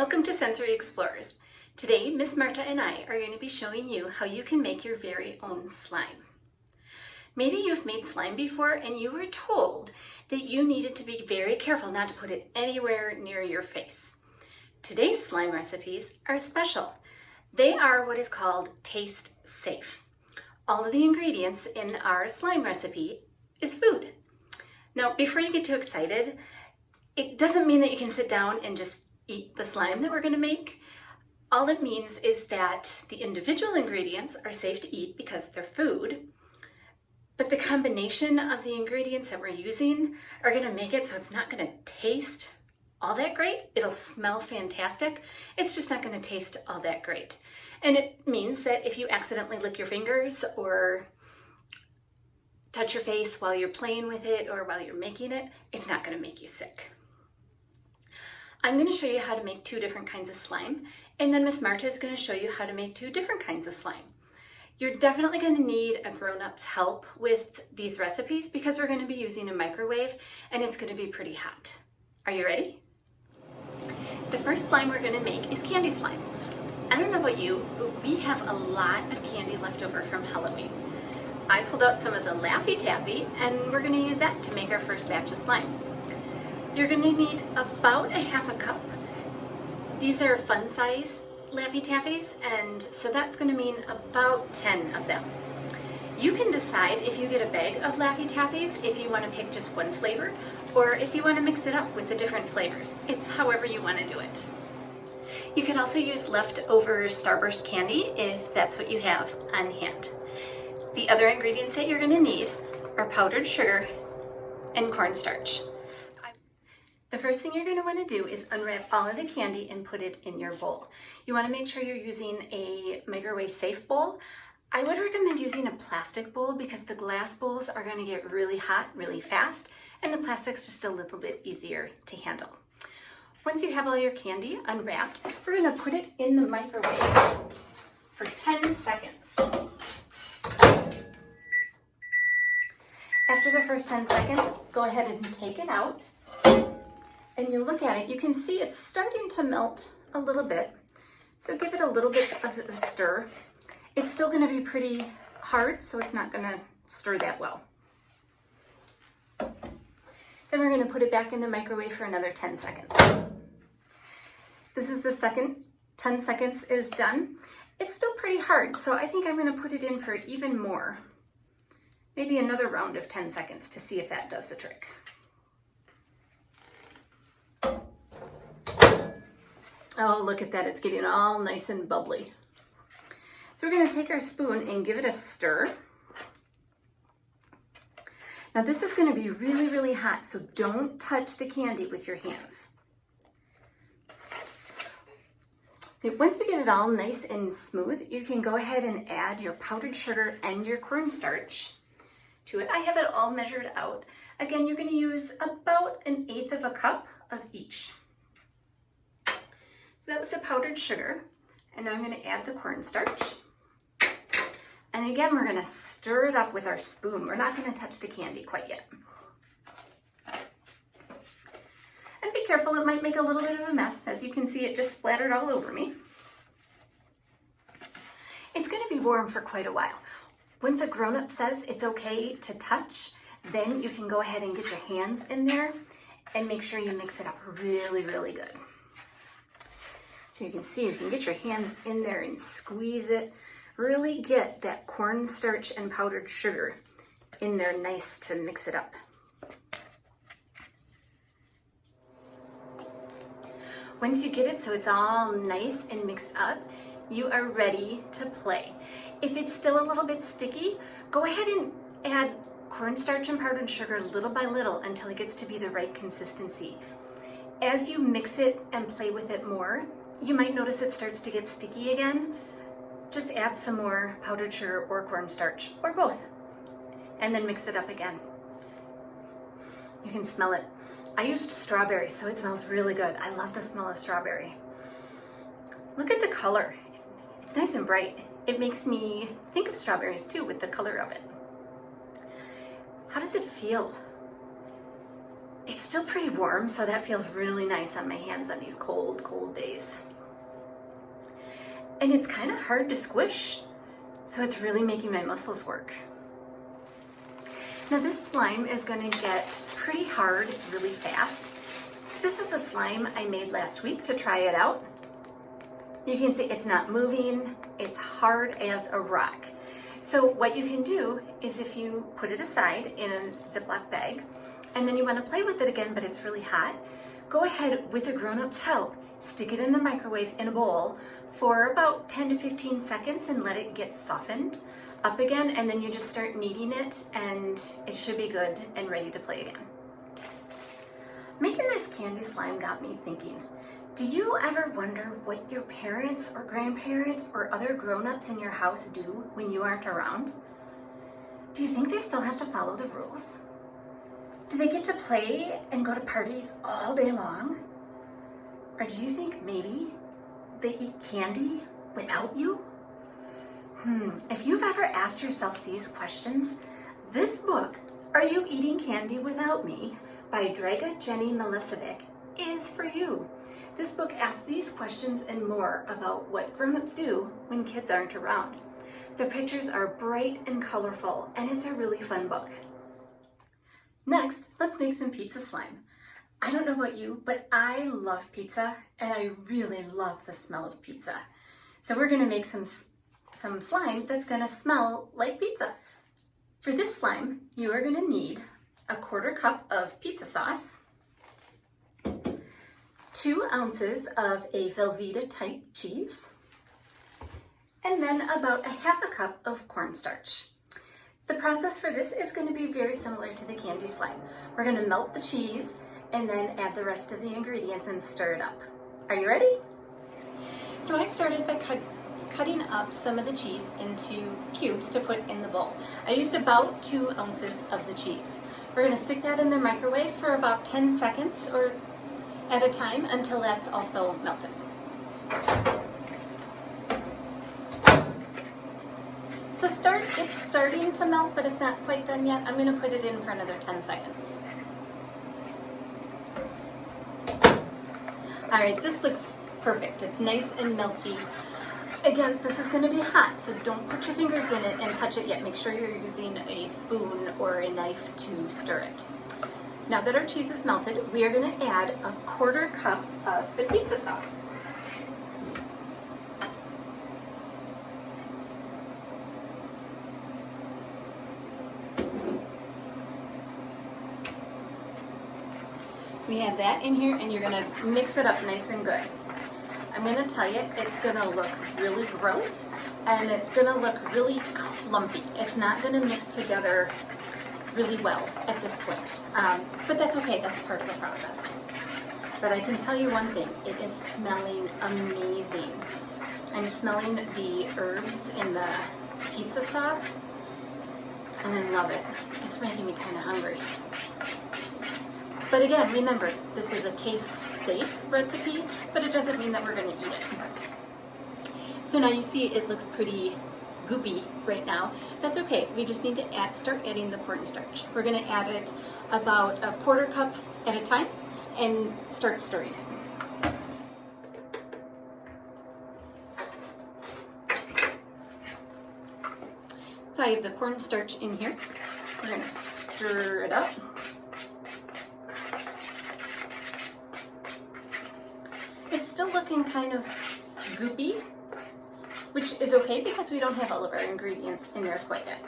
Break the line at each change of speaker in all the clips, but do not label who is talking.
Welcome to Sensory Explorers. Today, Miss Marta and I are going to be showing you how you can make your very own slime. Maybe you've made slime before and you were told that you needed to be very careful not to put it anywhere near your face. Today's slime recipes are special. They are what is called taste safe. All of the ingredients in our slime recipe is food. Now, before you get too excited, it doesn't mean that you can sit down and just eat the slime that we're going to make. All it means is that the individual ingredients are safe to eat because they're food, but the combination of the ingredients that we're using are going to make it so it's not going to taste all that great. It'll smell fantastic. It's just not going to taste all that great. And it means that if you accidentally lick your fingers or touch your face while you're playing with it or while you're making it, it's not going to make you sick. I'm going to show you how to make two different kinds of slime, and then Miss Marta is going to show you how to make two different kinds of slime. You're definitely going to need a grown-up's help with these recipes because we're going to be using a microwave and it's going to be pretty hot. Are you ready? The first slime we're going to make is candy slime. I don't know about you, but we have a lot of candy left over from Halloween. I pulled out some of the Laffy Taffy and we're going to use that to make our first batch of slime. You're going to need about a half a cup. These are fun size Laffy Taffies, and so that's going to mean about 10 of them. You can decide if you get a bag of Laffy Taffies if you want to pick just one flavor, or if you want to mix it up with the different flavors. It's however you want to do it. You can also use leftover Starburst candy if that's what you have on hand. The other ingredients that you're going to need are powdered sugar and cornstarch. The first thing you're going to want to do is unwrap all of the candy and put it in your bowl. You want to make sure you're using a microwave safe bowl. I would recommend using a plastic bowl because the glass bowls are going to get really hot really fast and the plastic's just a little bit easier to handle. Once you have all your candy unwrapped, we're going to put it in the microwave for 10 seconds. After the first 10 seconds, go ahead and take it out. And you look at it, you can see it's starting to melt a little bit. So give it a little bit of a stir. It's still going to be pretty hard, so it's not going to stir that well. Then we're going to put it back in the microwave for another 10 seconds. This is the second 10 seconds is done. It's still pretty hard, so I think I'm going to put it in for even more. Maybe another round of 10 seconds to see if that does the trick. Oh, look at that, it's getting all nice and bubbly. So we're going to take our spoon and give it a stir. Now this is going to be really, really hot, so don't touch the candy with your hands. Once you get it all nice and smooth, you can go ahead and add your powdered sugar and your cornstarch to it. I have it all measured out. Again, you're going to use about 1/8 of a cup of each. So that was the powdered sugar, and now I'm going to add the cornstarch. And again, we're going to stir it up with our spoon. We're not going to touch the candy quite yet. And be careful, it might make a little bit of a mess. As you can see, it just splattered all over me. It's going to be warm for quite a while. Once a grown-up says it's okay to touch, then you can go ahead and get your hands in there and make sure you mix it up really, really good. So you can see, you can get your hands in there and squeeze it. Really get that cornstarch and powdered sugar in there nice to mix it up. Once you get it so it's all nice and mixed up, you are ready to play. If it's still a little bit sticky, go ahead and add cornstarch and powdered sugar little by little until it gets to be the right consistency. As you mix it and play with it more, you might notice it starts to get sticky again. Just add some more powdered sugar or cornstarch, or both, and then mix it up again. You can smell it. I used strawberry, so it smells really good. I love the smell of strawberry. Look at the color. It's nice and bright. It makes me think of strawberries too with the color of it. How does it feel? It's still pretty warm, so that feels really nice on my hands on these cold, cold days. And it's kind of hard to squish, so it's really making my muscles work. Now this slime is going to get pretty hard really fast. This is a slime I made last week to try it out. You can see it's not moving, it's hard as a rock. So what you can do is if you put it aside in a Ziploc bag, and then you want to play with it again, but it's really hot, go ahead with a grown-up's help, stick it in the microwave in a bowl for about 10 to 15 seconds and let it get softened up again, and then you just start kneading it and it should be good and ready to play again. Making this candy slime got me thinking, do you ever wonder what your parents or grandparents or other grown-ups in your house do when you aren't around? Do you think they still have to follow the rules? Do they get to play and go to parties all day long? Or do you think maybe they eat candy without you? If you've ever asked yourself these questions, this book, Are You Eating Candy Without Me? By Draga Jenny Milicevic is for you. This book asks these questions and more about what grown-ups do when kids aren't around. The pictures are bright and colorful, and it's a really fun book. Next, let's make some pizza slime. I don't know about you, but I love pizza, and I really love the smell of pizza. So we're gonna make some slime that's gonna smell like pizza. For this slime, you are gonna need a 1/4 cup of pizza sauce, 2 ounces of a Velveeta type cheese, and then about 1/2 cup of cornstarch. The process for this is going to be very similar to the candy slime. We're going to melt the cheese and then add the rest of the ingredients and stir it up. Are you ready? So I started by cutting up some of the cheese into cubes to put in the bowl. I used about 2 ounces of the cheese. We're going to stick that in the microwave for about 10 seconds or at a time until that's also melted. So it's starting to melt, but it's not quite done yet. I'm going to put it in for another 10 seconds. All right, this looks perfect. It's nice and melty. Again, this is going to be hot, so don't put your fingers in it and touch it yet. Make sure you're using a spoon or a knife to stir it. Now that our cheese is melted, we are going to add a 1/4 cup of the pizza sauce. We have that in here, and you're going to mix it up nice and good. I'm going to tell you, it's going to look really gross, and it's going to look really clumpy. It's not going to mix together really well at this point, but that's okay, that's part of the process. But I can tell you one thing, it is smelling amazing. I'm smelling the herbs in the pizza sauce, and I love it. It's making me kind of hungry. But again, remember, this is a taste-safe recipe, but it doesn't mean that we're going to eat it. So now you see it looks pretty goopy right now. That's okay. We just need to start adding the cornstarch. We're going to add it about a 1/4 cup at a time and start stirring it. So I have the cornstarch in here. We're going to stir it up. It's still looking kind of goopy, which is okay because we don't have all of our ingredients in there quite yet.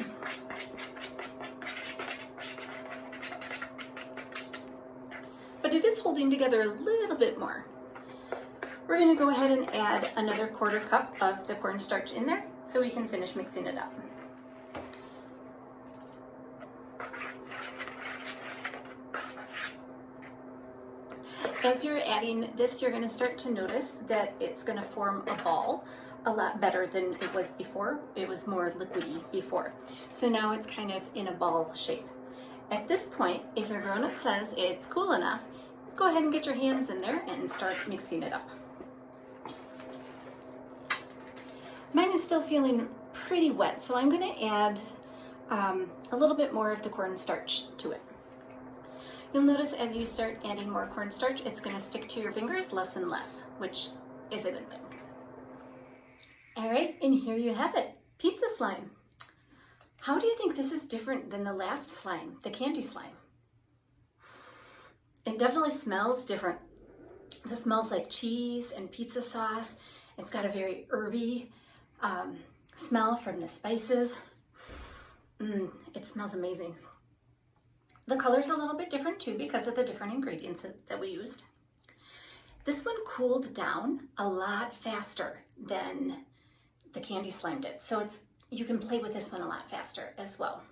But it is holding together a little bit more. We're going to go ahead and add another 1/4 cup of the cornstarch in there so we can finish mixing it up. As you're adding this, you're going to start to notice that it's going to form a ball a lot better than it was before. It was more liquidy before. So now it's kind of in a ball shape. At this point, if your grown-up says it's cool enough, go ahead and get your hands in there and start mixing it up. Mine is still feeling pretty wet, so I'm going to add a little bit more of the cornstarch to it. You'll notice as you start adding more cornstarch, it's going to stick to your fingers less and less, which is a good thing. All right, and here you have it, pizza slime. How do you think this is different than the last slime, the candy slime? It definitely smells different. This smells like cheese and pizza sauce. It's got a very herby smell from the spices. It smells amazing. The color's a little bit different too because of the different ingredients that we used. This one cooled down a lot faster than the candy slime did, so you can play with this one a lot faster as well.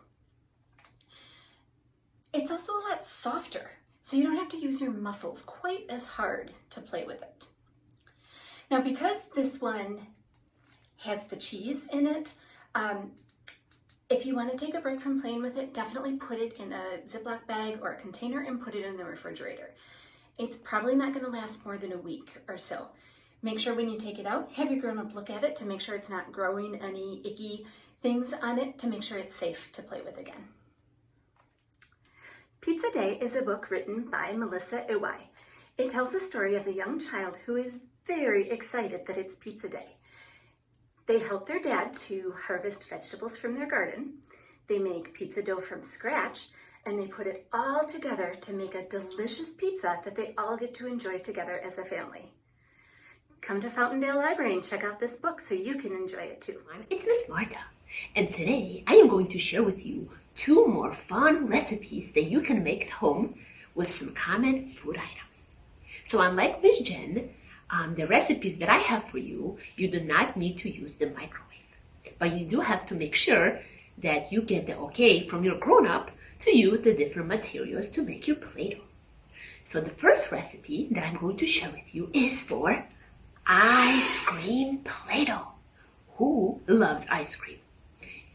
It's also a lot softer, so you don't have to use your muscles quite as hard to play with it. Now, because this one has the cheese in it, if you want to take a break from playing with it, definitely put it in a Ziploc bag or a container and put it in the refrigerator. It's probably not going to last more than a week or so. Make sure when you take it out, have your grown-up look at it to make sure it's not growing any icky things on it, to make sure it's safe to play with again. Pizza Day is a book written by Melissa Iwai. It tells the story of a young child who is very excited that it's pizza day. They help their dad to harvest vegetables from their garden. They make pizza dough from scratch, and they put it all together to make a delicious pizza that they all get to enjoy together as a family. Come to Fountaindale Library and check out this book so you can enjoy it too.
It's Miss Marta, and today I am going to share with you 2 more fun recipes that you can make at home with some common food items. So unlike Miss Jen, the recipes that I have for you, you do not need to use the microwave. But you do have to make sure that you get the okay from your grown-up to use the different materials to make your Play-Doh. So the first recipe that I'm going to share with you is for ice cream Play-Doh. Who loves ice cream?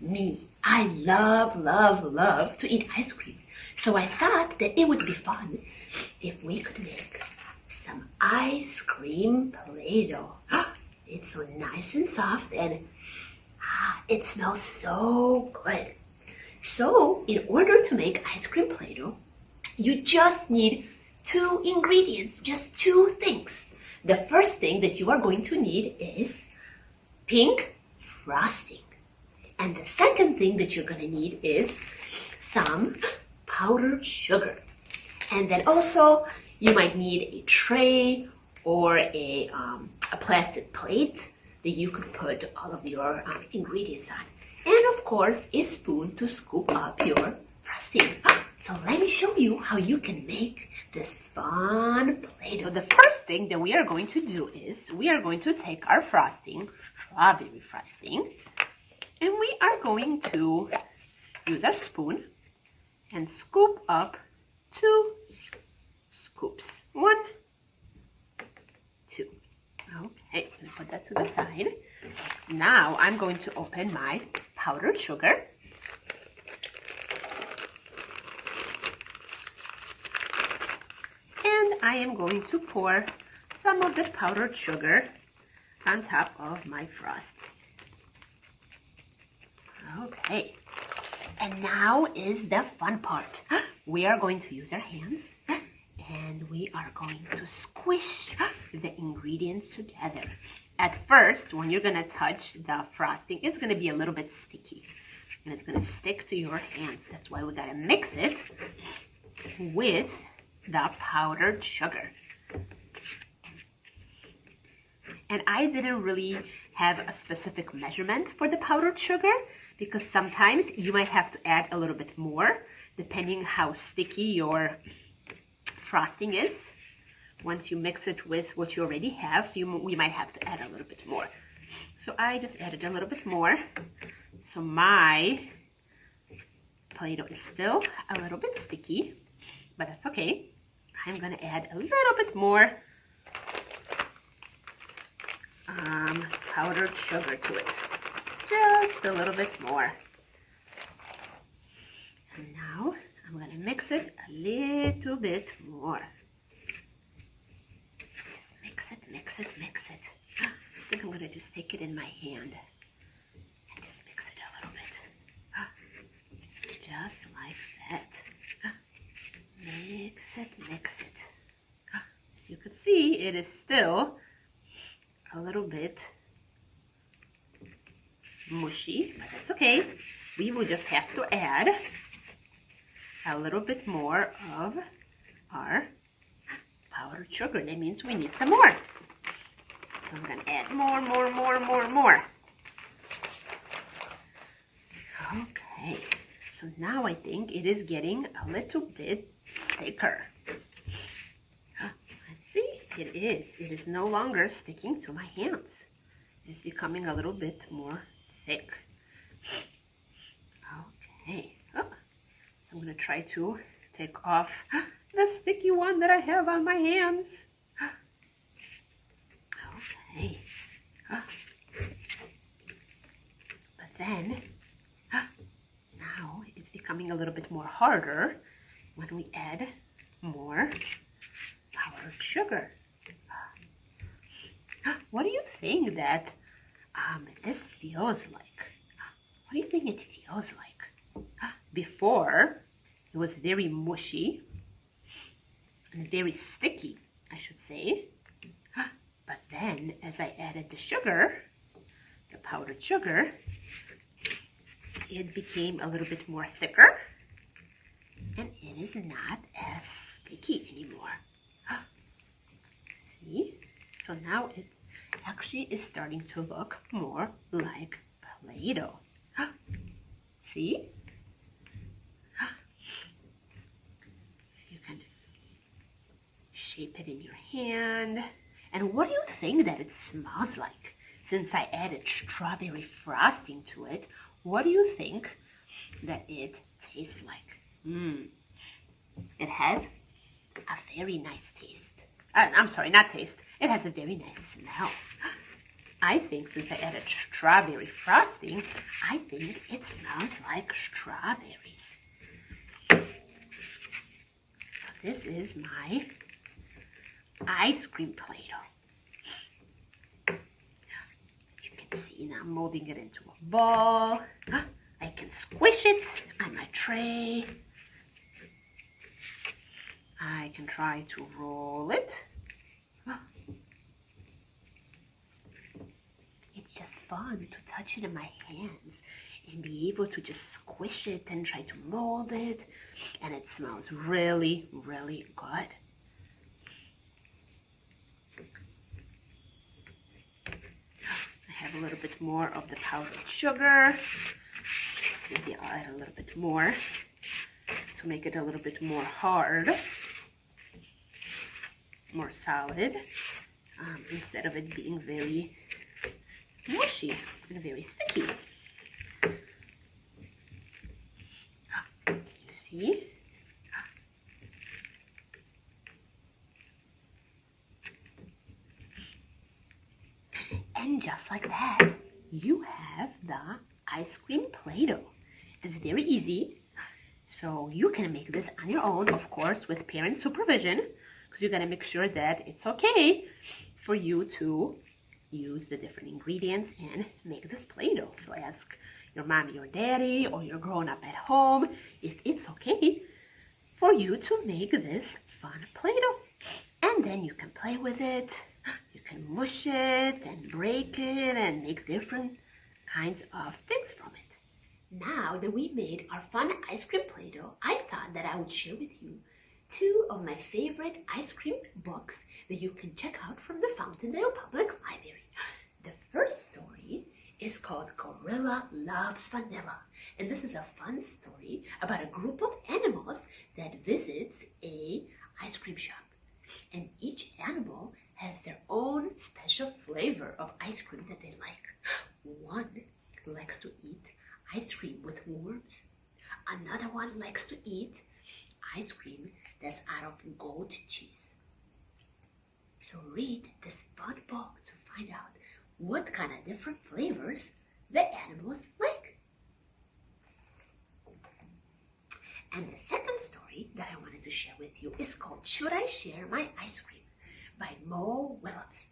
Me. I love to eat ice cream. So I thought that it would be fun if we could make some ice cream Play-Doh. It's so nice and soft, and it smells so good. So in order to make ice cream Play-Doh, you just need 2 ingredients, just 2 things. The first thing that you are going to need is pink frosting. And the second thing that you're going to need is some powdered sugar. And then also you might need a tray or a plastic plate that you could put all of your ingredients on. And of course, a spoon to scoop up your frosting. So let me show you how you can make this fun Play-Doh. So the first thing that we are going to do is we are going to take our frosting, strawberry frosting, and we are going to use our spoon and scoop up 2 scoops. 1, 2. Okay, put that to the side. Now I'm going to open my powdered sugar. And I am going to pour some of the powdered sugar on top of my frosting. Okay, and now is the fun part. We are going to use our hands and we are going to squish the ingredients together. At first, when you're gonna touch the frosting, it's gonna be a little bit sticky and it's gonna stick to your hands. That's why we gotta mix it with the powdered sugar. And I didn't really have a specific measurement for the powdered sugar because sometimes you might have to add a little bit more depending how sticky your frosting is once you mix it with what you already have. So we might have to add a little bit more. So I just added a little bit more. So my Play-Doh is still a little bit sticky, but that's okay. I'm gonna add a little bit more powdered sugar to it. Just a little bit more. And now I'm gonna mix it a little bit more. Just mix it, mix it, mix it. I think I'm gonna just take it in my hand and just mix it a little bit. Just like that. Mix it, mix it. As you can see, it is still a little bit mushy, but that's okay. We will just have to add a little bit more of our powdered sugar. That means we need some more. So I'm going to add more. Okay, so now I think it is getting a little bit thicker. Let's see, it is. It is no longer sticking to my hands. It's becoming a little bit more thick. Okay, so I'm going to try to take off the sticky one that I have on my hands. Okay. But then, now it's becoming a little bit more harder when we add more powdered sugar. What do you think that this feels like? What do you think it feels like? Before, it was very mushy and very sticky, I should say. But then, as I added the sugar, the powdered sugar, it became a little bit more thicker, and it is not as sticky anymore. See? So now it actually is starting to look more like Play-Doh. See? So you can shape it in your hand. And what do you think that it smells like? Since I added strawberry frosting to it, what do you think that it tastes like? It has a very nice taste. I'm sorry, not taste. It has a very nice smell. I think since I added strawberry frosting, I think it smells like strawberries. So this is my ice cream Play-Doh. As you can see, now I'm molding it into a ball. I can squish it on my tray. I can try to roll it. It's just fun to touch it in my hands and be able to just squish it and try to mold it. And it smells really, really good. I have a little bit more of the powdered sugar. Maybe I'll add a little bit more to make it a little bit more hard, more solid, instead of it being very mushy and very sticky. You see? And just like that, you have the ice cream Play-Doh. It's very easy. So you can make this on your own, of course, with parent supervision, because you got to make sure that it's okay for you to use the different ingredients and make this Play-Doh. So ask your mommy or daddy or your grown-up at home if it's okay for you to make this fun Play-Doh. And then you can play with it. You can mush it and break it and make different kinds of things from it. Now that we made our fun ice cream Play-Doh, I thought that I would share with you two of my favorite ice cream books that you can check out from the Fountaindale Public Library. The first story is called Gorilla Loves Vanilla, and this is a fun story about a group of animals that visits a ice cream shop, and each animal has their own special flavor of ice cream that they like. One likes to eat ice cream with worms. Another one likes to eat ice cream that's out of goat cheese. So read this fun book to find out what kind of different flavors the animals like. And the second story that I wanted to share with you is called Should I Share My Ice Cream by Mo Willems.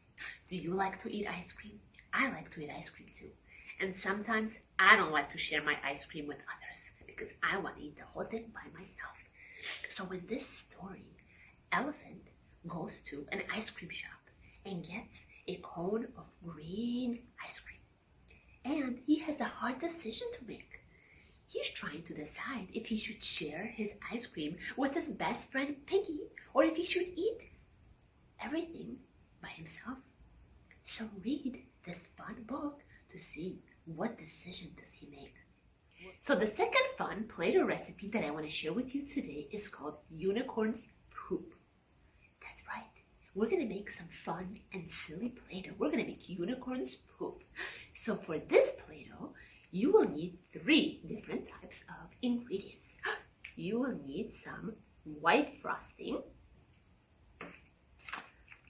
Do you like to eat ice cream? I like to eat ice cream too. And sometimes I don't like to share my ice cream with others because I want to eat the whole thing by myself. So in this story, Elephant goes to an ice cream shop and gets a cone of green ice cream. And he has a hard decision to make. He's trying to decide if he should share his ice cream with his best friend Piggy, or if he should eat everything by himself. So read this fun book to see what decision does he make. So the second fun Play-Doh recipe that I want to share with you today is called Unicorn's Poop. That's right. We're going to make some fun and silly Play-Doh. We're going to make unicorn's poop. So for this Play-Doh, you will need 3 different types of ingredients. You will need some white frosting,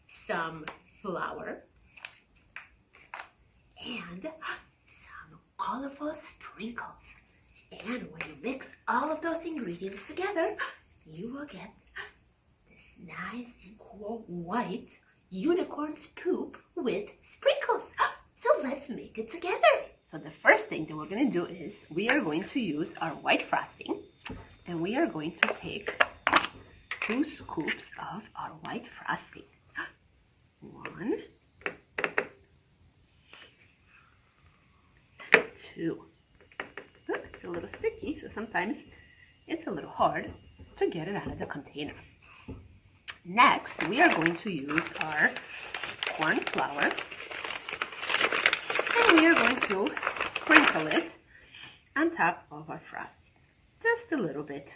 some flour, and some colorful sprinkles. And when you mix all of those ingredients together, you will get this nice and cool white unicorn's poop with sprinkles. So let's make it together. So the first thing that we're going to do is we are going to use our white frosting, and we are going to take 2 scoops of our white frosting. 1, 2. Oh, it's a little sticky, so sometimes it's a little hard to get it out of the container. Next, we are going to use our corn flour, and we are going to sprinkle it on top of our frosting, just a little bit.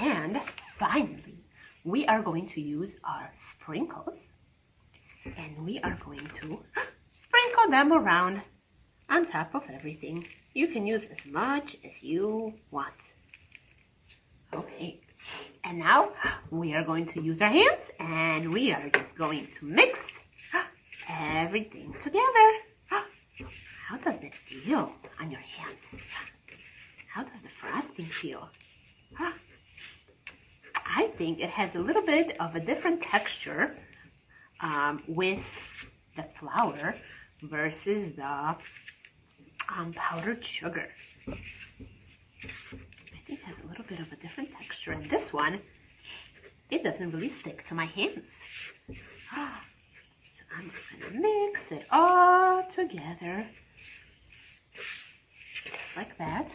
And finally, we are going to use our sprinkles, and we are going to sprinkle them around on top of everything. You can use as much as you want. Okay, and now we are going to use our hands, and we are just going to mix everything together. How does it feel on your hands? How does the frosting feel? I think it has a little bit of a different texture with the flour versus the powdered sugar. I think it has a little bit of a different texture, and this one, it doesn't really stick to my hands. So I'm just going to mix it all together, just like that.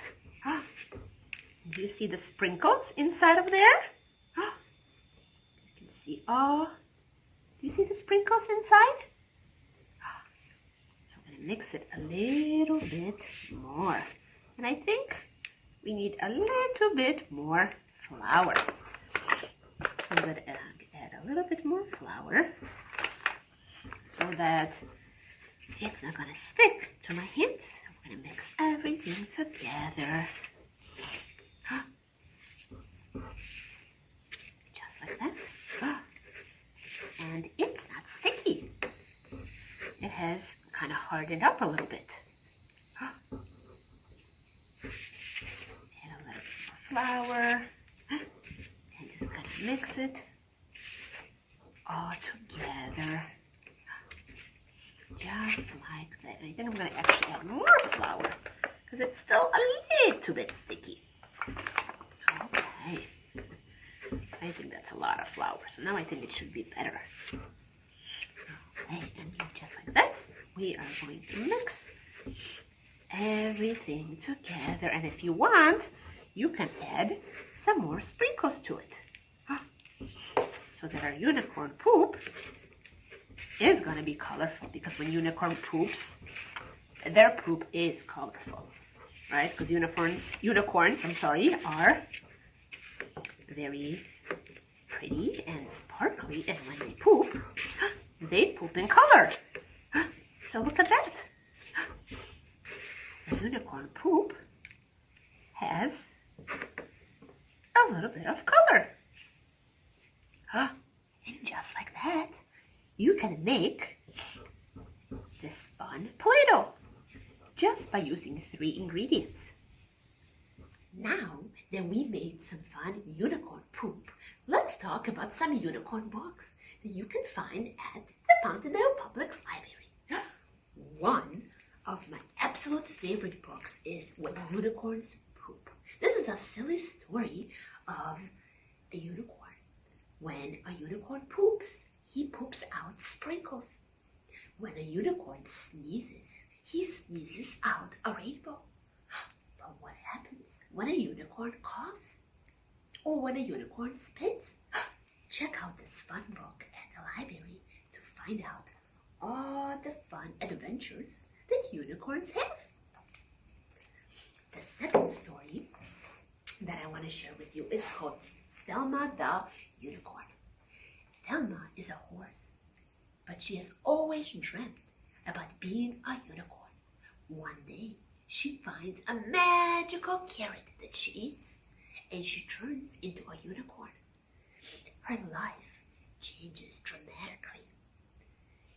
Do you see the sprinkles inside of there? You can see all. Do you see the sprinkles inside? So I'm going to mix it a little bit more. And I think we need a little bit more flour. So I'm going to add a little bit more flour so that it's not going to stick to my hands. I'm going to mix everything together. Just like that. And it's not sticky. It has kind of hardened up a little bit. Add a little bit more flour. And just kind of mix it all together. Just like that. And I think I'm going to actually add more flour because it's still a little bit sticky. Okay. I think that's a lot of flour. So now I think it should be better. Okay, and just like that, we are going to mix everything together. And if you want, you can add some more sprinkles to it. So that our unicorn poop is going to be colorful, because when unicorn poops, their poop is colorful, right? Because unicorns, are very pretty and sparkly, and when they poop in color. So look at that. The unicorn poop has a little bit of color. And just like that, you can make this fun Play-Doh just by using 3 ingredients. Now that we made some fun unicorn poop, let's talk about some unicorn books that you can find at the Fountaindale Public Library. One of my absolute favorite books is When Unicorns Poop. This is a silly story of a unicorn. When a unicorn poops, he poops out sprinkles. When a unicorn sneezes, he sneezes out a rainbow. But what happens when a unicorn coughs? Or when a unicorn spits? Check out this fun book at the library to find out all the fun adventures that unicorns have. The second story that I want to share with you is called Thelma the Unicorn. Thelma is a horse, but she has always dreamt about being a unicorn. One day, she finds a magical carrot that she eats, and she turns into a unicorn. Her life changes dramatically.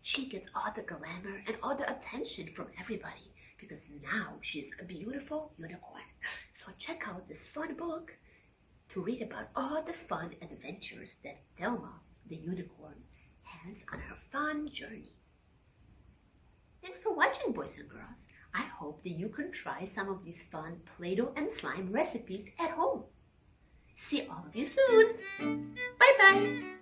She gets all the glamour and all the attention from everybody because now she's a beautiful unicorn. So check out this fun book to read about all the fun adventures that Thelma, the unicorn, has on her fun journey. Thanks for watching, boys and girls. I hope that you can try some of these fun Play-Doh and slime recipes at home. See all of you soon. Bye-bye.